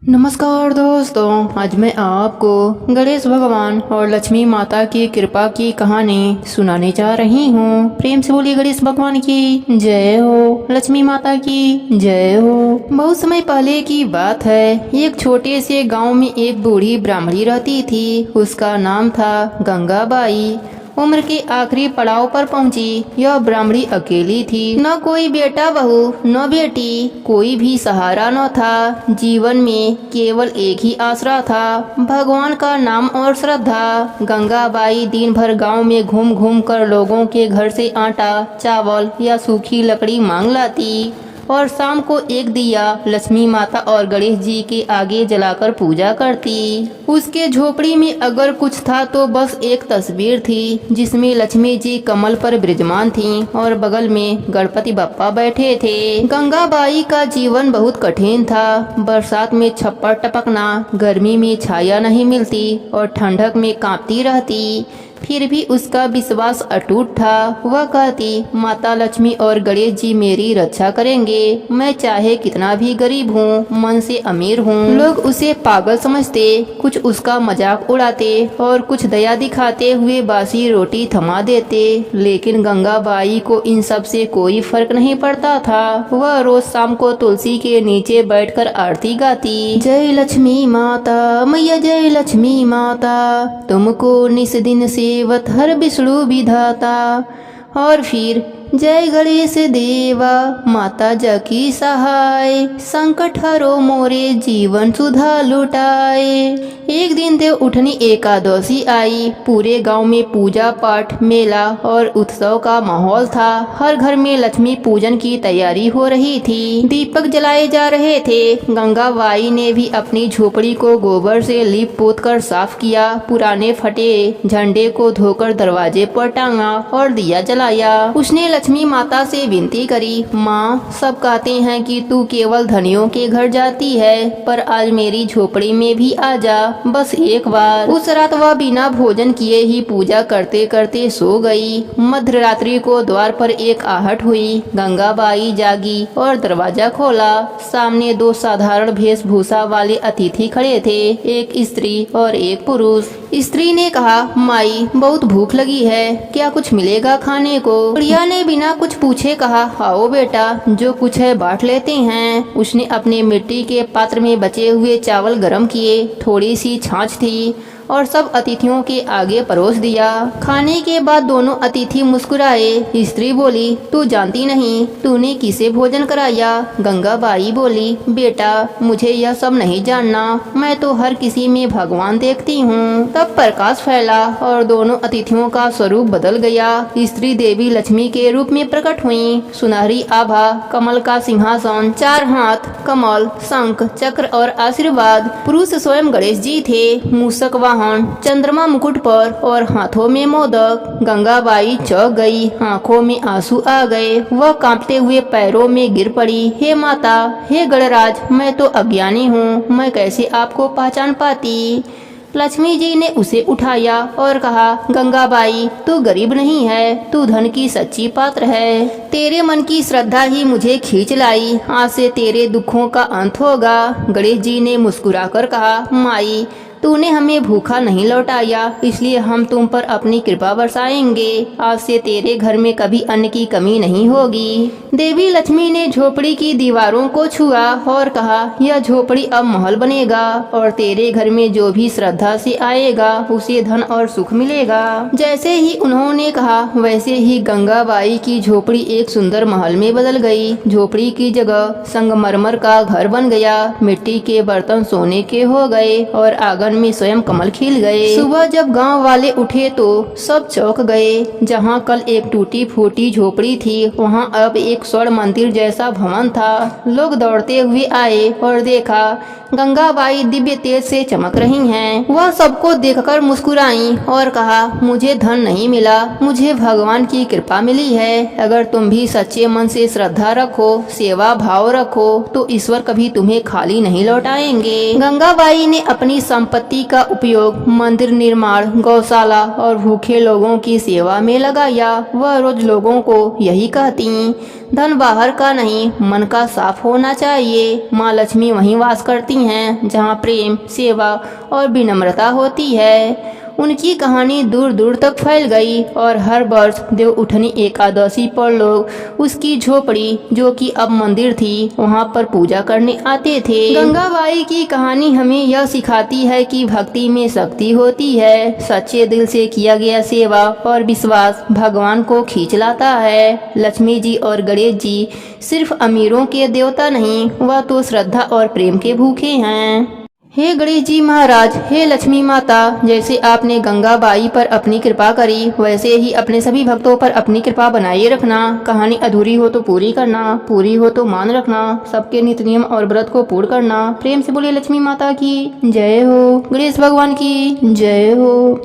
नमस्कार दोस्तों, आज मैं आपको गणेश भगवान और लक्ष्मी माता की कृपा की कहानी सुनाने जा रही हूँ। प्रेम से बोलिए गणेश भगवान की जय हो, लक्ष्मी माता की जय हो। बहुत समय पहले की बात है, एक छोटे से गांव में एक बूढ़ी ब्राह्मणी रहती थी। उसका नाम था गंगाबाई। उम्र के आखिरी पड़ाव पर पहुंची यह ब्राह्मणी अकेली थी। न कोई बेटा बहू न बेटी, कोई भी सहारा न था। जीवन में केवल एक ही आसरा था, भगवान का नाम और श्रद्धा। गंगाबाई दिन भर गांव में घूम घूम कर लोगों के घर से आटा, चावल या सूखी लकड़ी मांग लाती और शाम को एक दिया लक्ष्मी माता और गणेश जी के आगे जलाकर पूजा करती। उसके झोपड़ी में अगर कुछ था तो बस एक तस्वीर थी, जिसमें लक्ष्मी जी कमल पर विराजमान थीं और बगल में गणपति बप्पा बैठे थे। गंगाबाई का जीवन बहुत कठिन था। बरसात में छप्पर टपकना, गर्मी में छाया नहीं मिलती और ठंडक में कांपती रहती। फिर भी उसका विश्वास अटूट था। वह कहती, माता लक्ष्मी और गणेश जी मेरी रक्षा करेंगे। मैं चाहे कितना भी गरीब हूँ, मन से अमीर हूँ। लोग उसे पागल समझते, कुछ उसका मजाक उड़ाते और कुछ दया दिखाते हुए बासी रोटी थमा देते, लेकिन गंगाबाई को इन सब से कोई फर्क नहीं पड़ता था। वह रोज शाम को तुलसी के नीचे बैठकर आरती गाती। जय लक्ष्मी माता मैया, जय लक्ष्मी माता, तुमको निस दिन सेवत हर विष्णु विधाता। और फिर जय गणेश देवा, माता जकी सहाय, संकट हरो मोरे जीवन सुधा लुटाए। एक दिन देव उठनी एकादशी आई। पूरे गांव में पूजा पाठ, मेला और उत्सव का माहौल था। हर घर में लक्ष्मी पूजन की तैयारी हो रही थी। दीपक जलाए जा रहे थे। गंगाबाई ने भी अपनी झोपड़ी को गोबर से लीप पोत कर साफ किया। पुराने फटे झंडे को धोकर दरवाजे पर टांगा और दिया जलाया। उसने लक्ष्मी माता से विनती करी, माँ, सब कहते हैं कि तू केवल धनियों के घर जाती है, पर आज मेरी झोपड़ी में भी आ जा, बस एक बार। उस रात वह बिना भोजन किए ही पूजा करते करते सो गई। मध्य रात्रि को द्वार पर एक आहट हुई। गंगाबाई जागी और दरवाजा खोला। सामने दो साधारण वेशभूषा वाले अतिथि खड़े थे, एक स्त्री और एक पुरुष। स्त्री ने कहा, माई, बहुत भूख लगी है, क्या कुछ मिलेगा खाने को? प्रिया ने बिना कुछ पूछे कहा, आओ बेटा, जो कुछ है बांट लेते हैं। उसने अपने मिट्टी के पात्र में बचे हुए चावल गरम किए। थोड़ी सी छाछ थी और सब अतिथियों के आगे परोस दिया। खाने के बाद दोनों अतिथि मुस्कुराए। स्त्री बोली, तू जानती नहीं तूने किसे भोजन कराया? गंगाबाई बोली, बेटा, मुझे यह सब नहीं जानना, मैं तो हर किसी में भगवान देखती हूँ। तब प्रकाश फैला और दोनों अतिथियों का स्वरूप बदल गया। स्त्री देवी लक्ष्मी के रूप में प्रकट हुई। सुनहरी आभा, कमल का सिंहासन, 4 हाथ, कमल, शंख, चक्र और आशीर्वाद। पुरुष स्वयं गणेश जी थे, मूषक वाहन, चंद्रमा मुकुट पर और हाथों में मोदक। गंगाबाई चौंक गई, आंखों में आंसू आ गए। वह कांपते हुए पैरों में गिर पड़ी। हे माता, हे गणराज, मैं तो अज्ञानी हूँ, मैं कैसे आपको पहचान पाती? लक्ष्मी जी ने उसे उठाया और कहा, गंगाबाई, तू गरीब नहीं है, तू धन की सच्ची पात्र है। तेरे मन की श्रद्धा ही मुझे खींच लाई। आज से तेरे दुखों का अंत होगा। गणेश जी ने मुस्कुराकर कहा, माई, तूने हमें भूखा नहीं लौटाया, इसलिए हम तुम पर अपनी कृपा बरसाएंगे। आज से तेरे घर में कभी अन्न की कमी नहीं होगी। देवी लक्ष्मी ने झोपड़ी की दीवारों को छुआ और कहा, यह झोपड़ी अब महल बनेगा और तेरे घर में जो भी श्रद्धा से आएगा उसे धन और सुख मिलेगा। जैसे ही उन्होंने कहा, वैसे ही गंगाबाई की झोपड़ी एक सुंदर महल में बदल गई। झोपड़ी की जगह संगमरमर का घर बन गया। मिट्टी के बर्तन सोने के हो गए और आंगन में स्वयं कमल खिल गए। सुबह जब गांव वाले उठे तो सब चौंक गए। जहां कल एक टूटी फूटी झोपड़ी थी, वहां अब एक स्वर्ण मंदिर जैसा भवन था। लोग दौड़ते हुए आए और देखा गंगाबाई दिव्य तेज से चमक रही हैं। वह सबको देखकर मुस्कुराई और कहा, मुझे धन नहीं मिला, मुझे भगवान की कृपा मिली है। अगर तुम भी सच्चे मन से श्रद्धा रखो, सेवा भाव रखो, तो ईश्वर कभी तुम्हें खाली नहीं लौटाएंगे। गंगाबाई ने अपनी संपत्ति संपत्ति का उपयोग मंदिर निर्माण, गौशाला और भूखे लोगों की सेवा में लगाया। वह रोज लोगों को यही कहती, धन बाहर का नहीं, मन का साफ होना चाहिए। माँ लक्ष्मी वहीं वास करती हैं जहाँ प्रेम, सेवा और विनम्रता होती है। उनकी कहानी दूर दूर तक फैल गई और हर वर्ष देव उठनी एकादशी पर लोग उसकी झोपड़ी, जो कि अब मंदिर थी, वहां पर पूजा करने आते थे। गंगाबाई की कहानी हमें यह सिखाती है कि भक्ति में शक्ति होती है। सच्चे दिल से किया गया सेवा और विश्वास भगवान को खींच लाता है। लक्ष्मी जी और गणेश जी सिर्फ अमीरों के देवता नहीं, वह तो श्रद्धा और प्रेम के भूखे हैं। हे गणेश जी महाराज, हे लक्ष्मी माता, जैसे आपने गंगाबाई पर अपनी कृपा करी, वैसे ही अपने सभी भक्तों पर अपनी कृपा बनाए रखना। कहानी अधूरी हो तो पूरी करना, पूरी हो तो मान रखना। सबके नित्य नियम और व्रत को पूर्ण करना। प्रेम से बोलिए लक्ष्मी माता की जय हो, गणेश भगवान की जय हो।